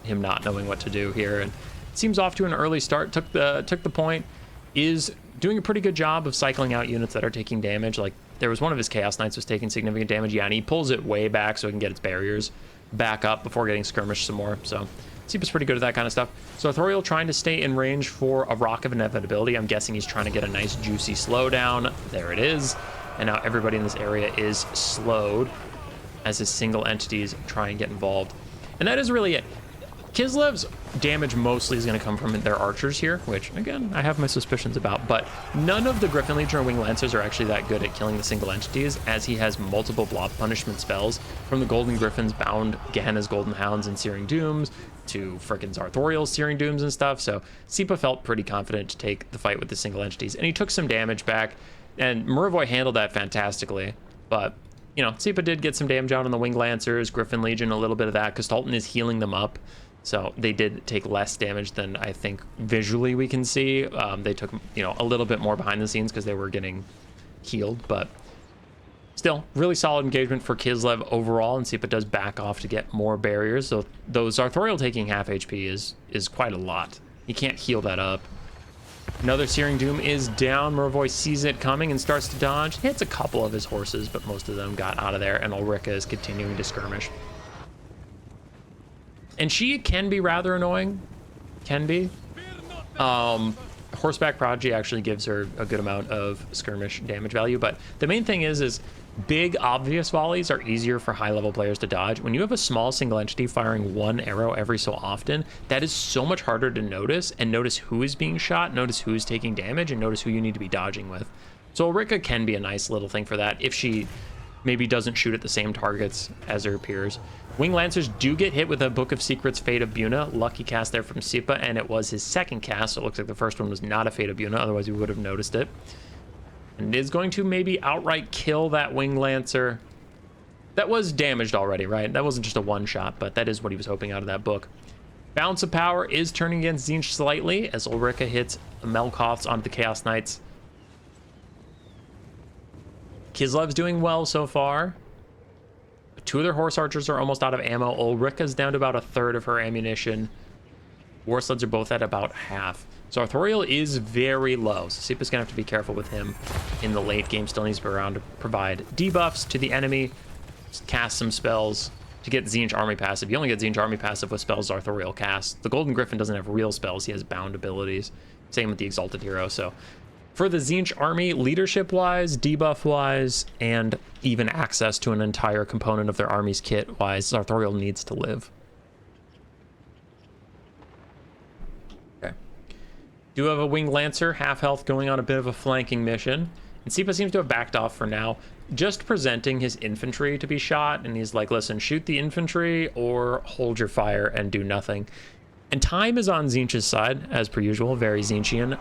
him not knowing what to do here. And seems off to an early start. Took the point. Is doing a pretty good job of cycling out units that are taking damage. Like, there was one of his Chaos Knights was taking significant damage. Yeah, and he pulls it way back so it can get its barriers back up before getting skirmished some more. So SiPa's pretty good at that kind of stuff. So Zarthoriel trying to stay in range for a Rock of Inevitability. I'm guessing he's trying to get a nice juicy slowdown. There it is. And now everybody in this area is slowed as his single entities try and get involved. And that is really it. Kislev's damage mostly is going to come from their archers here, which, again, I have my suspicions about, but none of the Griffin Legion or Wing Lancers are actually that good at killing the single entities, as he has multiple blob punishment spells, from the Golden Griffins, Bound Gehenna's Golden Hounds and Searing Dooms, to frickin' Zarthoriel's Searing Dooms and stuff, so SiPa felt pretty confident to take the fight with the single entities, and he took some damage back, and Mirovoi handled that fantastically, but, you know, SiPa did get some damage out on the Wing Lancers, Griffin Legion, a little bit of that, because Talton is healing them up. So they did take less damage than I think visually we can see. They took, you know, a little bit more behind the scenes because they were getting healed, but still really solid engagement for Kislev overall, and SiPa does back off to get more barriers. So those Zarthoriel taking half HP is quite a lot. He can't heal that up. Another Searing Doom is down. Mirovoi sees it coming and starts to dodge. Hits a couple of his horses, but most of them got out of there, and Ulrika is continuing to skirmish. And she can be rather annoying. Can be. Horseback Prodigy actually gives her a good amount of skirmish damage value, but the main thing is big obvious volleys are easier for high level players to dodge. When you have a small single entity firing 1 arrow every so often, that is so much harder to notice, and notice who is being shot, notice who is taking damage, and notice who you need to be dodging with. So Ulrika can be a nice little thing for that if she maybe doesn't shoot at the same targets as her peers. Wing Lancers do get hit with a Book of Secrets Fate of Buna. Lucky cast there from SiPa, and it was his second cast, so it looks like the first one was not a Fate of Buna, otherwise we would have noticed it. And it is going to maybe outright kill that Wing Lancer. That was damaged already, right? That wasn't just a one-shot, but that is what he was hoping out of that book. Balance of Power is turning against Tzeentch slightly, as Ulrika hits Melkoths onto the Chaos Knights. Kislev's doing well so far. 2 of their horse archers are almost out of ammo. Ulrika's down to about 1/3 of her ammunition. War sleds are both at about half. So Zarthoriel is very low, so SiPa's gonna have to be careful with him in the late game. Still needs to be around to provide debuffs to the enemy, cast some spells to get Tzeentch army passive. You only get Tzeentch army passive with spells Zarthoriel casts. The Golden Griffin doesn't have real spells, he has bound abilities. Same with the Exalted Hero, so for the Tzeentch army, leadership-wise, debuff-wise, and even access to an entire component of their army's kit-wise, Zarthoriel needs to live. Okay. Do have a Winged Lancer, half health, going on a bit of a flanking mission. And SiPa seems to have backed off for now, just presenting his infantry to be shot, and he's like, listen, shoot the infantry or hold your fire and do nothing. And time is on Tzeentch's side, as per usual, very Tzeentchian.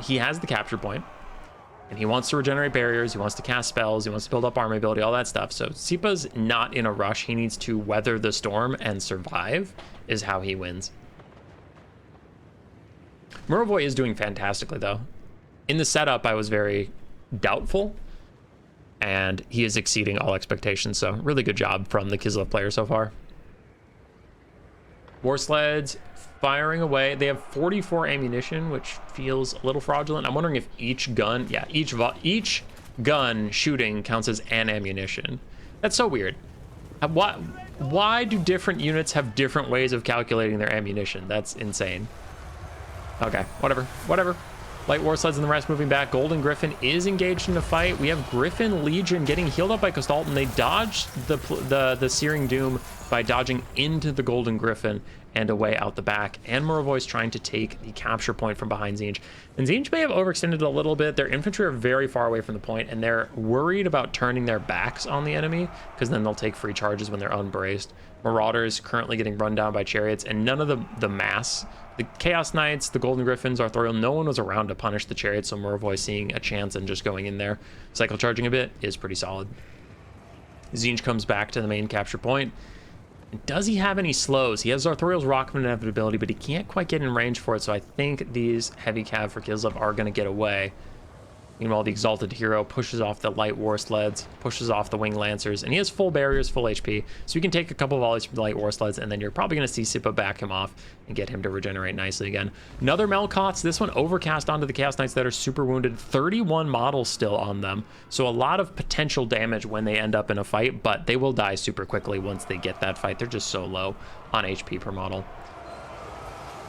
He has the capture point, and he wants to regenerate barriers, he wants to cast spells, he wants to build up army ability, all that stuff. So SiPa's not in a rush. He needs to weather the storm and survive, is how he wins. Mirovoi is doing fantastically, though. In the setup, I was very doubtful and he is exceeding all expectations. So really good job from the Kislev player so far. War sleds firing away. They have 44 ammunition, which feels a little fraudulent. I'm wondering if each gun, yeah, each gun shooting counts as an ammunition. That's so weird. Why do different units have different ways of calculating their ammunition? That's insane. Okay, whatever. Light war sleds and the rest moving back. Golden Griffin is engaged in a fight. We have Griffin Legion getting healed up by Costalton. They dodged the Searing Doom by dodging into the Golden Griffin and away out the back. And Mirovoi's trying to take the capture point from behind Tzeentch. And Tzeentch may have overextended a little bit. Their infantry are very far away from the point, and they're worried about turning their backs on the enemy, because then they'll take free charges when they're unbraced. Marauders currently getting run down by chariots, and none of the mass, the Chaos Knights, the Golden Griffins, Arthurial, no one was around to punish the chariots, so Mirovoi seeing a chance and just going in there, cycle charging a bit, is pretty solid. Tzeentch comes back to the main capture point. Does he have any slows? He has Arthurial's Rock of Inevitability, but he can't quite get in range for it, so I think these heavy cav for Kislev are going to get away. Meanwhile, the Exalted Hero pushes off the light war sleds, pushes off the wing lancers, and he has full barriers, full HP, so you can take a couple volleys from the light war sleds, and then you're probably going to see SiPa back him off and get him to regenerate nicely again. Another Melkots, this one overcast onto the Chaos Knights that are super wounded, 31 models still on them, so a lot of potential damage when they end up in a fight, but they will die super quickly once they get that fight. They're just so low on HP per model.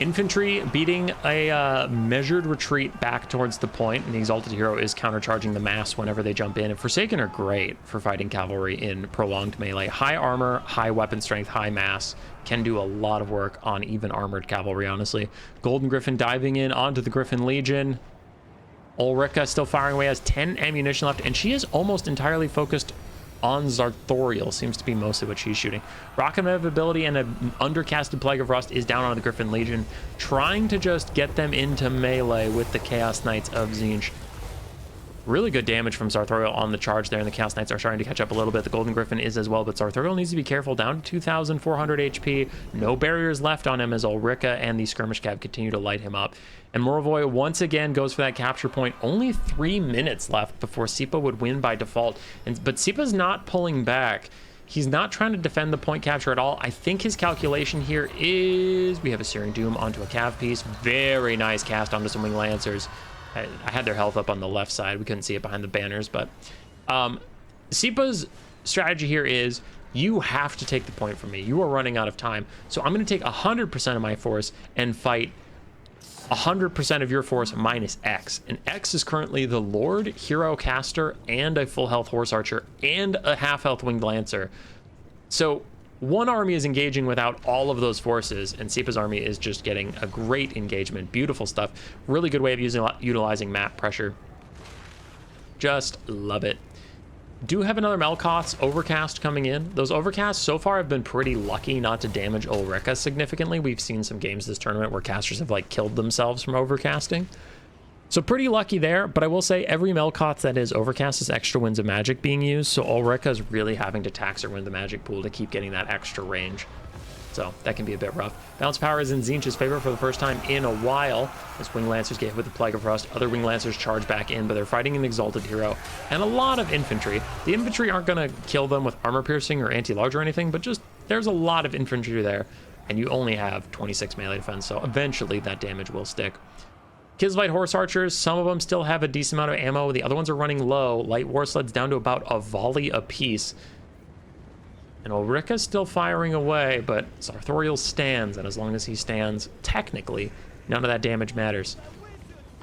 Infantry beating a measured retreat back towards the point, and the Exalted Hero is countercharging the mass whenever they jump in. And Forsaken are great for fighting cavalry in prolonged melee. High armor, high weapon strength, high mass can do a lot of work on even armored cavalry, honestly. Golden Griffin diving in onto the Griffin Legion. Ulrika still firing away, has 10 ammunition left, and she is almost entirely focused on Zarthoriel, seems to be mostly what she's shooting. Rock of Inevitability and an undercasted Plague of Rust is down on the Griffin Legion, trying to just get them into melee with the Chaos Knights of Tzeentch. Really good damage from Zarthoriel on the charge there, and the Chaos Knights are starting to catch up a little bit. The Golden Griffin is as well, but Zarthoriel needs to be careful. Down to 2,400 HP. No barriers left on him as Ulrika and the Skirmish Cav continue to light him up. And Mirovoi once again goes for that capture point. Only 3 minutes left before SiPa would win by default. But SiPa's not pulling back. He's not trying to defend the point capture at all. I think his calculation here is... We have a Searing Doom onto a Cav piece. Very nice cast onto some Wing Lancers. I had their health up on the left side. We couldn't see it behind the banners, but SiPa's strategy here is you have to take the point from me. You are running out of time. So I'm going to take 100% of my force and fight 100% of your force minus X. And X is currently the Lord, Hero Caster, and a full health Horse Archer, and a half health Winged Lancer. So one army is engaging without all of those forces, and SiPa's army is just getting a great engagement. Beautiful stuff. Really good way of utilizing map pressure. Just love it. Do have another Melkoth's Overcast coming in. Those Overcasts so far have been pretty lucky not to damage Ulrika significantly. We've seen some games this tournament where casters have like killed themselves from overcasting. So pretty lucky there, but I will say every Melkoth that is Overcast is extra Winds of Magic being used, so Ulrika is really having to tax her Wind of Magic pool to keep getting that extra range. So that can be a bit rough. Balance power is in Tzeentch's favor for the first time in a while, as Wing Lancers get hit with the Plague of Rust. Other Wing Lancers charge back in, but they're fighting an Exalted Hero and a lot of infantry. The infantry aren't going to kill them with armor piercing or anti-large or anything, but just there's a lot of infantry there, and you only have 26 melee defense, so eventually that damage will stick. Kislevite Horse Archers, some of them still have a decent amount of ammo. The other ones are running low. Light War Sleds down to about a volley apiece. And Ulrika's still firing away, but Zarthoriel stands, and as long as he stands, technically, none of that damage matters.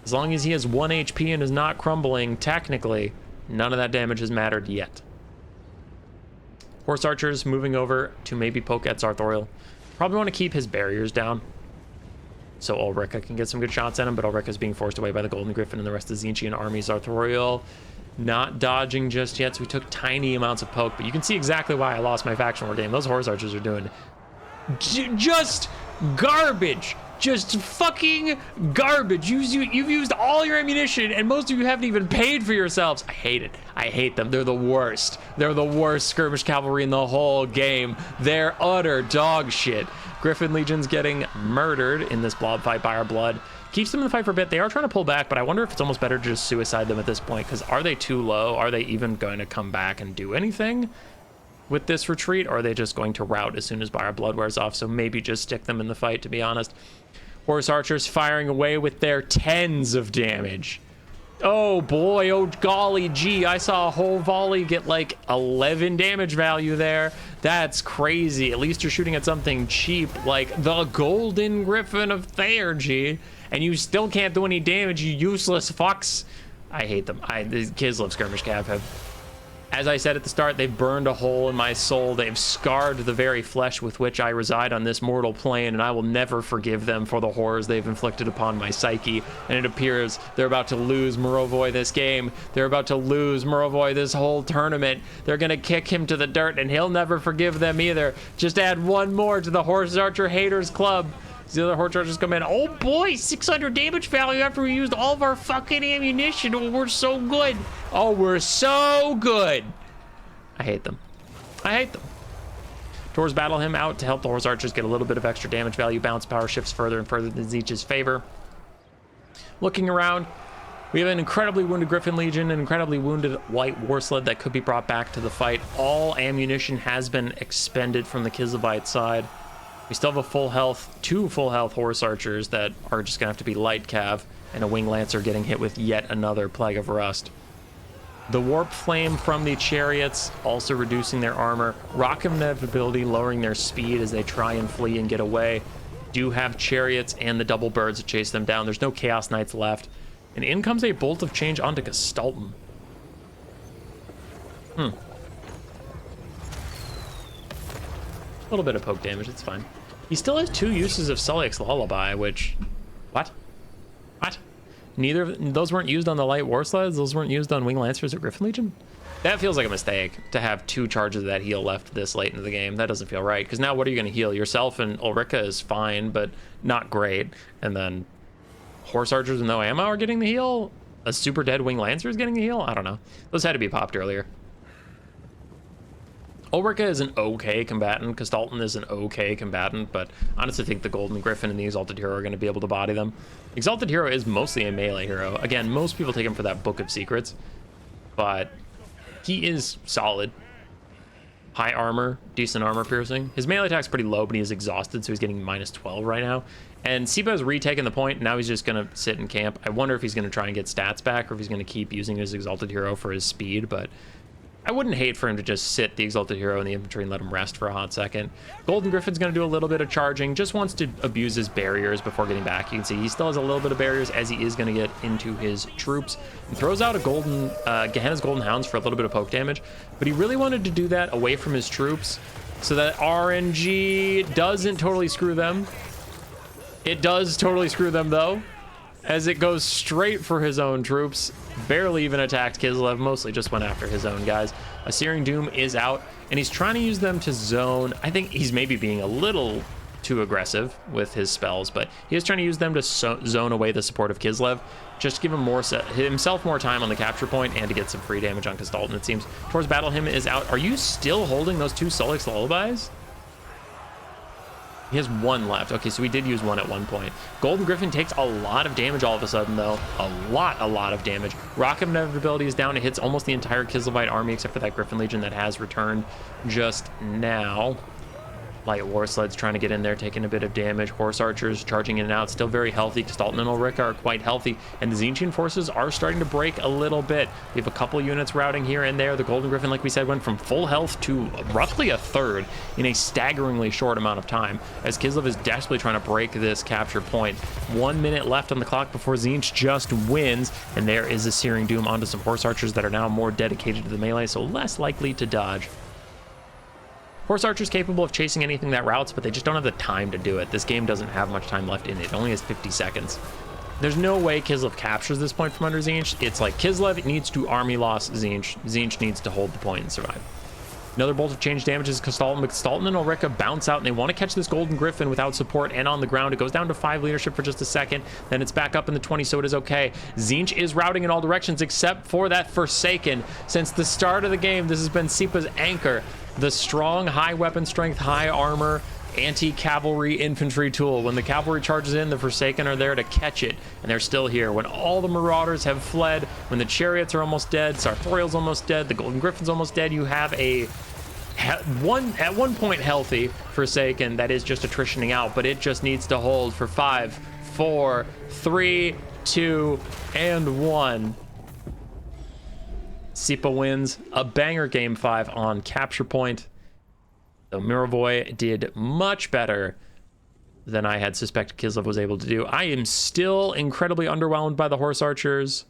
As long as he has 1 HP and is not crumbling, technically, none of that damage has mattered yet. Horse Archers moving over to maybe poke at Zarthoriel. Probably want to keep his barriers down, so Ulrika can get some good shots at him, but Ulrika's being forced away by the Golden Griffin and the rest of the Tzeentchian army. Zarthoriel not dodging just yet, so we took tiny amounts of poke, but you can see exactly why I lost my faction war game. Those Horse Archers are doing just garbage. Just fucking garbage. You've used all your ammunition, and most of you haven't even paid for yourselves. I hate it. I hate them. They're the worst. They're the worst skirmish cavalry in the whole game. They're utter dog shit. Griffin Legion's getting murdered in this blob fight by our blood. Keeps them in the fight for a bit. They are trying to pull back, but I wonder if it's almost better to just suicide them at this point, because are they too low? Are they even going to come back and do anything with this retreat, or are they just going to rout as soon as our blood wears off? So maybe just stick them in the fight, to be honest. Horse archers firing away with their tens of damage. Oh boy, oh golly gee, I saw a whole volley get like 11 damage value there. That's crazy. At least you're shooting at something cheap like the Golden Griffin of Tzeentch, and you still can't do any damage, you useless fucks. I hate them. The Kislev skirmish cav have, as I said at the start, they've burned a hole in my soul. They've scarred the very flesh with which I reside on this mortal plane, and I will never forgive them for the horrors they've inflicted upon my psyche. And it appears they're about to lose Mirovoi this game. They're about to lose Mirovoi this whole tournament. They're gonna kick him to the dirt, and he'll never forgive them either. Just add one more to the Horse Archer Haters Club. The other horse archers come in. Oh boy, 600 damage value after we used all of our fucking ammunition. Oh, we're so good. Oh, we're so good. I hate them. I hate them. Tors battle him out to help the horse archers get a little bit of extra damage value. Bounce power shifts further and further in Tzeentch's favor. Looking around, we have an incredibly wounded Griffin Legion, an incredibly wounded light war sled that could be brought back to the fight. All ammunition has been expended from the Kislevite side. We still have a full health, 2 full health horse archers that are just gonna have to be light cav, and a wing lancer getting hit with yet another plague of rust. The warp flame from the chariots also reducing their armor. Rock of inevitability lowering their speed as they try and flee and get away. Do have chariots and the double birds to chase them down. There's no chaos knights left, and in comes a bolt of change onto Gestalten. A little bit of poke damage, it's fine. He still has 2 uses of Suliak's Lullaby, which... What? Neither of those weren't used on the light war sleds? Those weren't used on Wing Lancers or Griffin Legion? That feels like a mistake, to have 2 charges of that heal left this late into the game. That doesn't feel right, because now what are you going to heal? Yourself and Ulrika is fine, but not great. And then Horse Archers with no ammo are getting the heal? A super dead Wing Lancer is getting the heal? I don't know. Those had to be popped earlier. Ulrika is an okay combatant. Gestalten is an okay combatant, but I honestly think the Golden Griffin and the Exalted Hero are going to be able to body them. Exalted Hero is mostly a melee hero. Again, most people take him for that Book of Secrets, but he is solid. High armor, decent armor piercing. His melee attack's pretty low, but he is exhausted, so he's getting -12 right now. And SiPa has retaken the point. Now he's just going to sit in camp. I wonder if he's going to try and get stats back, or if he's going to keep using his Exalted Hero for his speed, but I wouldn't hate for him to just sit the Exalted Hero in the infantry and let him rest for a hot second. Golden Griffin's going to do a little bit of charging, just wants to abuse his barriers before getting back. You can see he still has a little bit of barriers as he is going to get into his troops. And throws out a golden Gehenna's Golden Hounds for a little bit of poke damage, but he really wanted to do that away from his troops so that RNG doesn't totally screw them. It does totally screw them though, as it goes straight for his own troops. Barely even attacked Kislev, mostly just went after his own guys. A Searing Doom is out, and he's trying to use them to zone. I think he's maybe being a little too aggressive with his spells, but he is trying to use them to zone away the support of Kislev, just to give him himself more time on the capture point and to get some free damage on Gestalten, it seems. Towards Battle Hymn is out. Are you still holding those 2 Suliak's Lullabies? He has 1 left. Okay, so we did use 1 at one point. Golden Griffin takes a lot of damage all of a sudden, though. A lot of damage. Rock of Inevitability is down. It hits almost the entire Kislevite army, except for that Griffin Legion that has returned just now. Light war sleds trying to get in there, taking a bit of damage. Horse archers charging in and out, still very healthy. Gestalten and Ulrika are quite healthy, and the Tzeentchian forces are starting to break a little bit. We have a couple units routing here and there. The Golden Griffin, like we said, went from full health to roughly a third in a staggeringly short amount of time, as Kislev is desperately trying to break this capture point. 1 minute left on the clock before Tzeentch just wins, and there is a Searing Doom onto some horse archers that are now more dedicated to the melee, so less likely to dodge. Horse archers capable of chasing anything that routes, but they just don't have the time to do it. This game doesn't have much time left in it. It only has 50 seconds. There's no way Kislev captures this point from under Tzeentch. It's like Kislev needs to army loss Tzeentch. Tzeentch needs to hold the point and survive. Another bolt of change damages Gestalten, but Gestalten and Ulrika bounce out, and they want to catch this Golden Griffin without support and on the ground. It goes down to 5 leadership for just a second, then it's back up in the 20, so it is okay. Tzeentch is routing in all directions except for that Forsaken. Since the start of the game, this has been SiPa's anchor. The strong, high weapon strength, high armor, anti-cavalry infantry tool. When the cavalry charges in, the Forsaken are there to catch it, and they're still here. When all the marauders have fled, when the chariots are almost dead, Sartorial's almost dead, the Golden Griffin's almost dead, you have a at one point healthy Forsaken that is just attritioning out, but it just needs to hold for 5, 4, 3, 2, and 1. SiPa wins a banger game 5 on capture point. So Mirovoi did much better than I had suspected Kislev was able to do. I am still incredibly underwhelmed by the Horse Archers.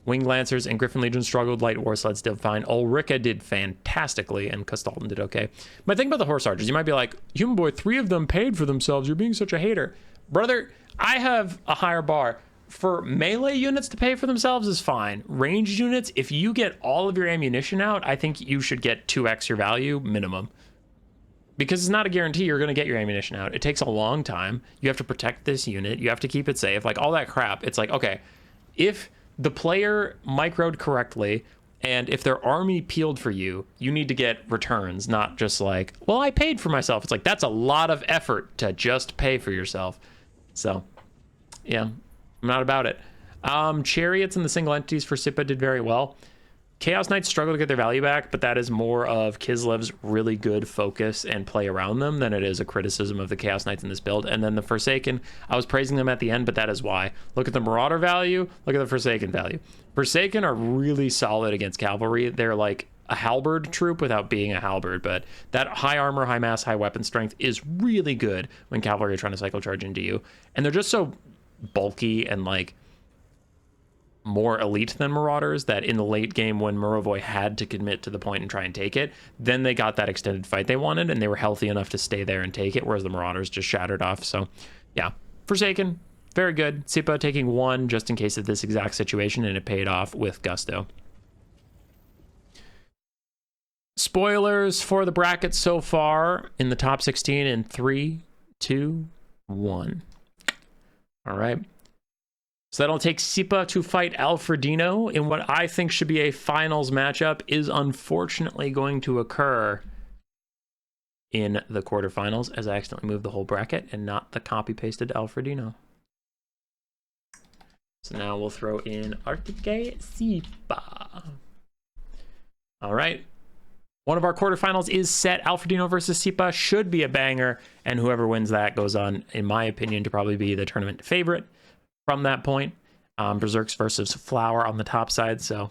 Winged Lancers and Griffin Legion struggled. Light War Sleds did fine. Ulrika did fantastically, and Kastalton did okay. My thing about the Horse Archers, you might be like, Human Boy, 3 of them paid for themselves. You're being such a hater. Brother, I have a higher bar. For melee units to pay for themselves is fine. Ranged units, if you get all of your ammunition out, I think you should get 2x your value minimum. Because it's not a guarantee you're going to get your ammunition out. It takes a long time. You have to protect this unit. You have to keep it safe. Like, all that crap. It's like, okay, if the player microed correctly, and if their army peeled for you, you need to get returns, not just like, well, I paid for myself. It's like, that's a lot of effort to just pay for yourself. So, yeah. I'm not about it. Chariots and the single entities for SiPa did very well. Chaos Knights struggle to get their value back, but that is more of Kislev's really good focus and play around them than it is a criticism of the Chaos Knights in this build. And then the Forsaken, I was praising them at the end, but that is why. Look at the Marauder value, look at the Forsaken value. Forsaken are really solid against cavalry. They're like a halberd troop without being a halberd, but that high armor, high mass, high weapon strength is really good when cavalry are trying to cycle charge into you. And they're just so bulky and like more elite than Marauders that in the late game when Mirovoi had to commit to the point and try and take it, then they got that extended fight they wanted and they were healthy enough to stay there and take it, whereas the Marauders just shattered off. So yeah, Forsaken, very good. SiPa taking 1 just in case of this exact situation, and it paid off with gusto. Spoilers for the bracket so far in the top 16 in 3, 2, 1. All right. So that'll take SiPa to fight Alfredino in what I think should be a finals matchup is unfortunately going to occur in the quarterfinals, as I accidentally moved the whole bracket and not the copy-pasted Alfredino. So now we'll throw in Arctique SiPa. All right. One of our quarterfinals is set. Alfredino versus SiPa should be a banger, and whoever wins that goes on, in my opinion, to probably be the tournament favorite from that point. Berserks versus Flower on the top side, so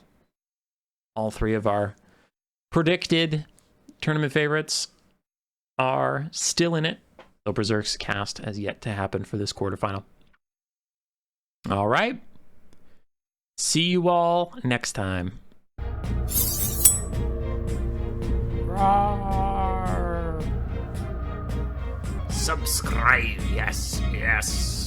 all 3 of our predicted tournament favorites are still in it, though Berserks cast has yet to happen for this quarterfinal. All right. See you all next time. Subscribe, yes, yes.